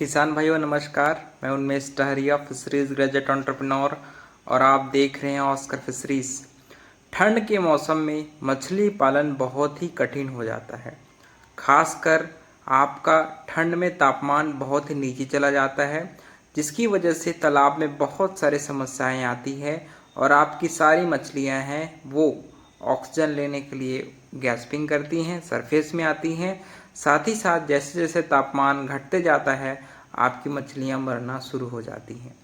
किसान भाइयों नमस्कार। मैं उन्मेष टहरिया, फिशरीज ग्रेजुएट एंटरप्रेन्योर और आप देख रहे हैं ऑस्कर फिशरीज। ठंड के मौसम में मछली पालन बहुत ही कठिन हो जाता है। खासकर आपका ठंड में तापमान बहुत ही नीचे चला जाता है, जिसकी वजह से तालाब में बहुत सारी समस्याएं आती है और आपकी सारी मछलियां हैं वो ऑक्सीजन लेने के लिए गैस्पिंग करती हैं, सरफेस में आती हैं। साथ ही साथ जैसे जैसे तापमान घटते जाता है आपकी मछलियां मरना शुरू हो जाती हैं।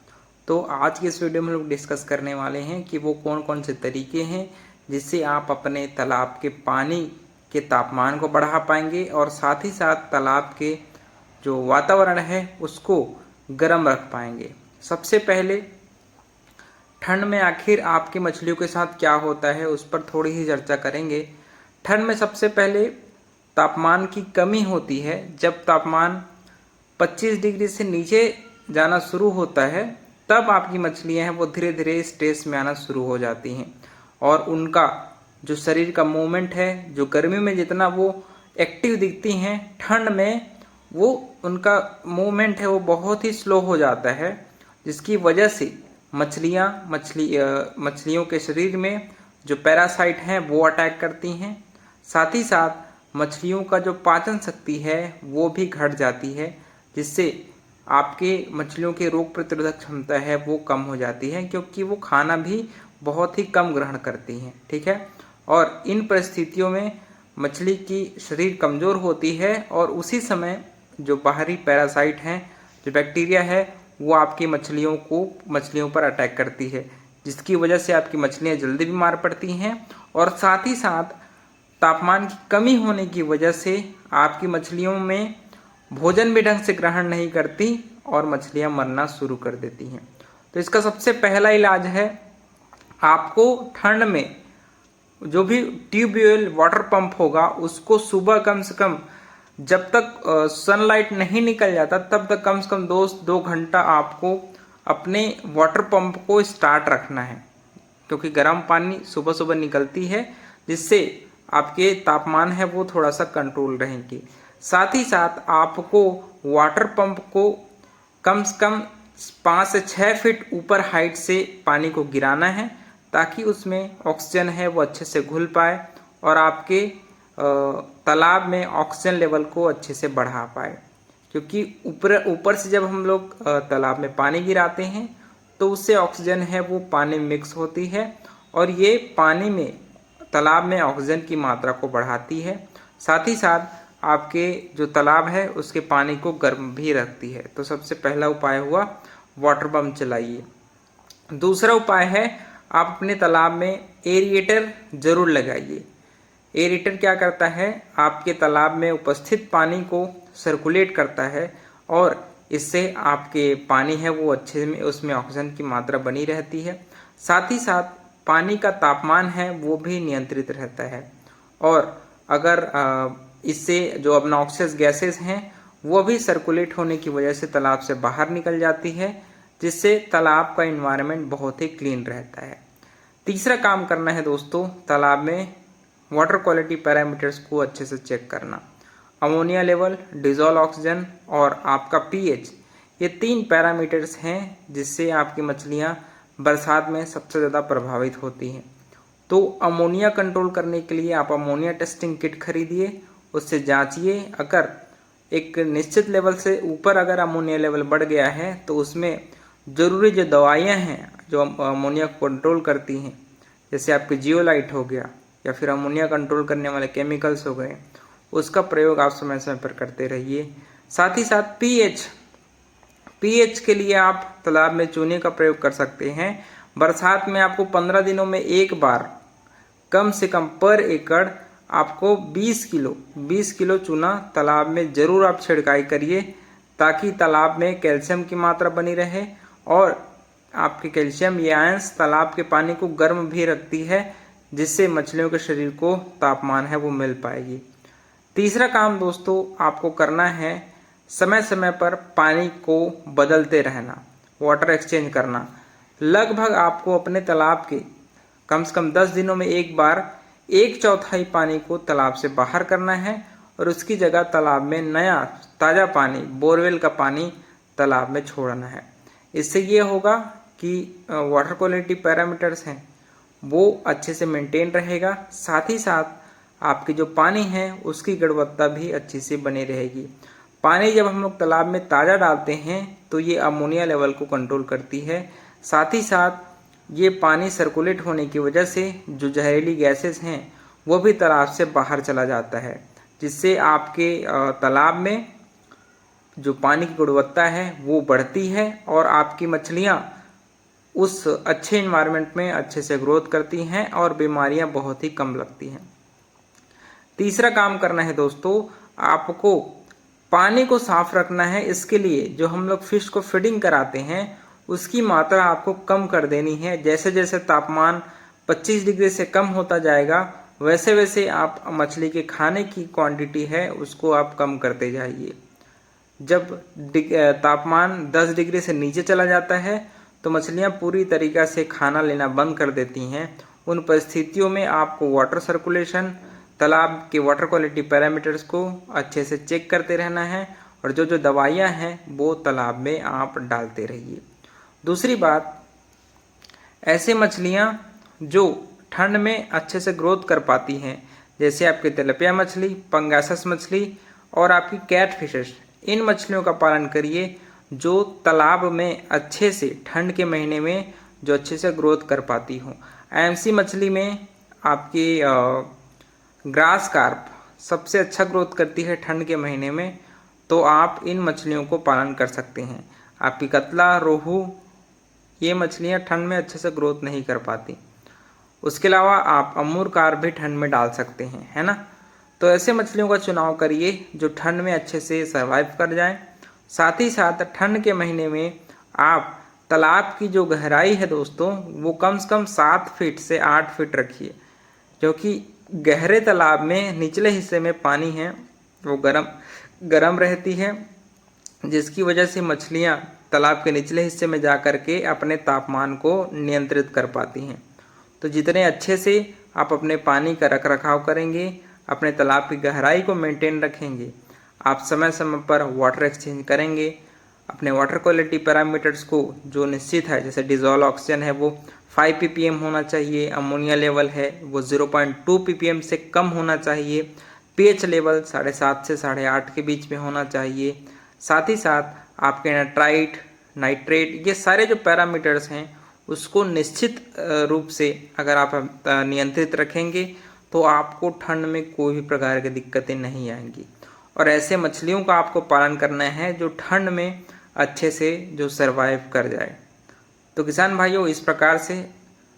तो आज की इस वीडियो में हम लोग डिस्कस करने वाले हैं कि वो कौन कौन से तरीके हैं जिससे आप अपने तालाब के पानी के तापमान को बढ़ा पाएंगे और साथ ही साथ तालाब के जो वातावरण है उसको गर्म रख पाएंगे। सबसे पहले ठंड में आखिर आपकी मछलियों के साथ क्या होता है उस पर थोड़ी ही चर्चा करेंगे। ठंड में सबसे पहले तापमान की कमी होती है। जब तापमान 25 डिग्री से नीचे जाना शुरू होता है तब आपकी मछलियां हैं वो धीरे धीरे स्ट्रेस में आना शुरू हो जाती हैं और उनका जो शरीर का मूवमेंट है, जो गर्मी में जितना वो एक्टिव दिखती हैं, ठंड में वो उनका मूवमेंट है वो बहुत ही स्लो हो जाता है, जिसकी वजह से मछलियों के शरीर में जो पैरासाइट हैं वो अटैक करती हैं। साथ ही साथ मछलियों का जो पाचन शक्ति है वो भी घट जाती है, जिससे आपके मछलियों की रोग प्रतिरोधक क्षमता है वो कम हो जाती है, क्योंकि वो खाना भी बहुत ही कम ग्रहण करती हैं। ठीक है, और इन परिस्थितियों में मछली की शरीर कमज़ोर होती है और उसी समय जो बाहरी पैरासाइट हैं, जो बैक्टीरिया है, वो आपकी मछलियों पर अटैक करती है, जिसकी वजह से आपकी मछलियाँ जल्दी बीमार पड़ती हैं। और साथ ही साथ तापमान की कमी होने की वजह से आपकी मछलियों में भोजन भी ढंग से ग्रहण नहीं करती और मछलियां मरना शुरू कर देती हैं। तो इसका सबसे पहला इलाज है, आपको ठंड में जो भी ट्यूबवेल वाटर पंप होगा उसको सुबह कम से कम जब तक सनलाइट नहीं निकल जाता तब तक कम से कम 2 घंटा आपको अपने वाटर पंप को स्टार्ट रखना है, क्योंकि गर्म पानी सुबह सुबह निकलती है, जिससे आपके तापमान है वो थोड़ा सा कंट्रोल रहेंगे। साथ ही साथ आपको वाटर पंप को कम से कम 5 से 6 फीट ऊपर हाइट से पानी को गिराना है, ताकि उसमें ऑक्सीजन है वो अच्छे से घुल पाए और आपके तालाब में ऑक्सीजन लेवल को अच्छे से बढ़ा पाए। क्योंकि ऊपर से जब हम लोग तालाब में पानी गिराते हैं तो उससे ऑक्सीजन है वो पानी मिक्स होती है और ये पानी में तालाब में ऑक्सीजन की मात्रा को बढ़ाती है। साथ ही साथ आपके जो तालाब है उसके पानी को गर्म भी रखती है। तो सबसे पहला उपाय हुआ वाटर पंप चलाइए। दूसरा उपाय है, आप अपने तालाब में एरिएटर जरूर लगाइए। एरिएटर क्या करता है, आपके तालाब में उपस्थित पानी को सर्कुलेट करता है और इससे आपके पानी है वो अच्छे में उसमें ऑक्सीजन की मात्रा बनी रहती है। साथ ही साथ पानी का तापमान है वो भी नियंत्रित रहता है और अगर इससे जो ऑब्नॉक्सियस गैसेस हैं वो भी सर्कुलेट होने की वजह से तालाब से बाहर निकल जाती है, जिससे तालाब का इन्वायरमेंट बहुत ही क्लीन रहता है। तीसरा काम करना है दोस्तों, तालाब में वाटर क्वालिटी पैरामीटर्स को अच्छे से चेक करना। अमोनिया लेवल, डिजॉल्व ऑक्सीजन और आपका पीएच, ये 3 पैरामीटर्स हैं जिससे आपकी मछलियाँ बरसात में सबसे ज़्यादा प्रभावित होती हैं। तो अमोनिया कंट्रोल करने के लिए आप अमोनिया टेस्टिंग किट खरीदिए, उससे जांचिए। अगर एक निश्चित लेवल से ऊपर अगर अमोनिया लेवल बढ़ गया है तो उसमें ज़रूरी जो दवाइयाँ हैं जो अमोनिया को कंट्रोल करती हैं, जैसे आपके जियोलाइट हो गया या फिर अमोनिया कंट्रोल करने वाले केमिकल्स हो गए, उसका प्रयोग आप समय समय पर करते रहिए। साथ ही साथ पीएच के लिए आप तालाब में चूने का प्रयोग कर सकते हैं। बरसात में आपको 15 दिनों में एक बार कम से कम पर एकड़ आपको 20 किलो चूना तालाब में जरूर आप छिड़काई करिए, ताकि तालाब में कैल्शियम की मात्रा बनी रहे और आपके कैल्शियम ये आयंस तालाब के पानी को गर्म भी रखती है, जिससे मछलियों के शरीर को तापमान है वो मिल पाएगी। तीसरा काम दोस्तों आपको करना है, समय समय पर पानी को बदलते रहना, वाटर एक्सचेंज करना। लगभग आपको अपने तालाब के कम से कम 10 दिनों में एक बार 1/4 पानी को तालाब से बाहर करना है और उसकी जगह तालाब में नया ताज़ा पानी, बोरवेल का पानी तालाब में छोड़ना है। इससे ये होगा कि वाटर क्वालिटी पैरामीटर्स हैं वो अच्छे से मेंटेन रहेगा, साथ ही साथ आपके जो पानी है उसकी गुणवत्ता भी अच्छी से बनी रहेगी। पानी जब हम लोग तालाब में ताज़ा डालते हैं तो ये अमोनिया लेवल को कंट्रोल करती है, साथ ही साथ ये पानी सर्कुलेट होने की वजह से जो जहरीली गैसेस हैं वो भी तालाब से बाहर चला जाता है, जिससे आपके तालाब में जो पानी की गुणवत्ता है वो बढ़ती है और आपकी मछलियाँ उस अच्छे इन्वायरमेंट में अच्छे से ग्रोथ करती हैं और बीमारियां बहुत ही कम लगती हैं। तीसरा काम करना है दोस्तों, आपको पानी को साफ रखना है। इसके लिए जो हम लोग फिश को फीडिंग कराते हैं उसकी मात्रा आपको कम कर देनी है। जैसे जैसे तापमान 25 डिग्री से कम होता जाएगा वैसे वैसे आप मछली के खाने की क्वांटिटी है उसको आप कम करते जाइए। जब तापमान 10 डिग्री से नीचे चला जाता है तो मछलियां पूरी तरीक़ा से खाना लेना बंद कर देती हैं। उन परिस्थितियों में आपको वाटर सर्कुलेशन, तालाब के वाटर क्वालिटी पैरामीटर्स को अच्छे से चेक करते रहना है और जो जो दवाइयां हैं वो तालाब में आप डालते रहिए। दूसरी बात, ऐसे मछलियां जो ठंड में अच्छे से ग्रोथ कर पाती हैं, जैसे आपकी तिलपिया मछली, पंगासस मछली और आपकी कैट फिशेस, इन मछलियों का पालन करिए जो तालाब में अच्छे से ठंड के महीने में जो अच्छे से ग्रोथ कर पाती हो। एमसी मछली में आपकी ग्रास कार्प सबसे अच्छा ग्रोथ करती है ठंड के महीने में, तो आप इन मछलियों को पालन कर सकते हैं। आपकी कतला, रोहू, ये मछलियां ठंड में अच्छे से ग्रोथ नहीं कर पाती। उसके अलावा आप अमूर कार्प भी ठंड में डाल सकते हैं, है ना। तो ऐसे मछलियों का चुनाव करिए जो ठंड में अच्छे से सर्वाइव कर जाएं। साथ ही साथ ठंड के महीने में आप तालाब की जो गहराई है दोस्तों वो कम से कम 7 फीट से 8 फीट रखिए, क्योंकि गहरे तालाब में निचले हिस्से में पानी है वो गरम रहती है, जिसकी वजह से मछलियां तालाब के निचले हिस्से में जा कर के अपने तापमान को नियंत्रित कर पाती हैं। तो जितने अच्छे से आप अपने पानी का रख रखाव करेंगे, अपने तालाब की गहराई को मेंटेन रखेंगे, आप समय समय पर वाटर एक्सचेंज करेंगे, अपने वाटर क्वालिटी पैरामीटर्स को जो निश्चित है, जैसे डिजॉल्व ऑक्सीजन है वो 5 ppm होना चाहिए, अमोनिया लेवल है वो 0.2 ppm से कम होना चाहिए, पीएच लेवल 7.5 से 8.5 के बीच में होना चाहिए, साथ ही साथ आपके नाइट्रेट, ये सारे जो पैरामीटर्स हैं उसको निश्चित रूप से अगर आप नियंत्रित रखेंगे तो आपको ठंड में कोई भी प्रकार की दिक्कतें नहीं आएंगी। और ऐसे मछलियों का आपको पालन करना है जो ठंड में अच्छे से जो सरवाइव कर जाए। तो किसान भाइयों, इस प्रकार से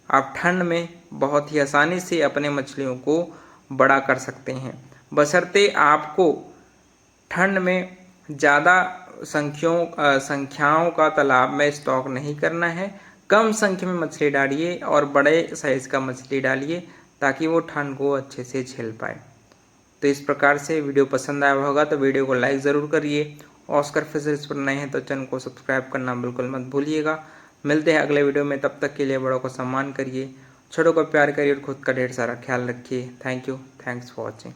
आप ठंड में बहुत ही आसानी से अपने मछलियों को बड़ा कर सकते हैं, बशर्ते आपको ठंड में ज़्यादा संख्याओं का तालाब में स्टॉक नहीं करना है। कम संख्या में मछली डालिए और बड़े साइज़ का मछली डालिए ताकि वो ठंड को अच्छे से झेल पाए। तो इस प्रकार से वीडियो पसंद आया होगा तो वीडियो को लाइक ज़रूर करिए। ऑस्कर फिशरीज पर नए हैं तो चैनल को सब्सक्राइब करना बिल्कुल मत भूलिएगा। मिलते हैं अगले वीडियो में, तब तक के लिए बड़ों को सम्मान करिए, छोटों को प्यार करिए और खुद का ढेर सारा ख्याल रखिए। Thank you, thanks for watching.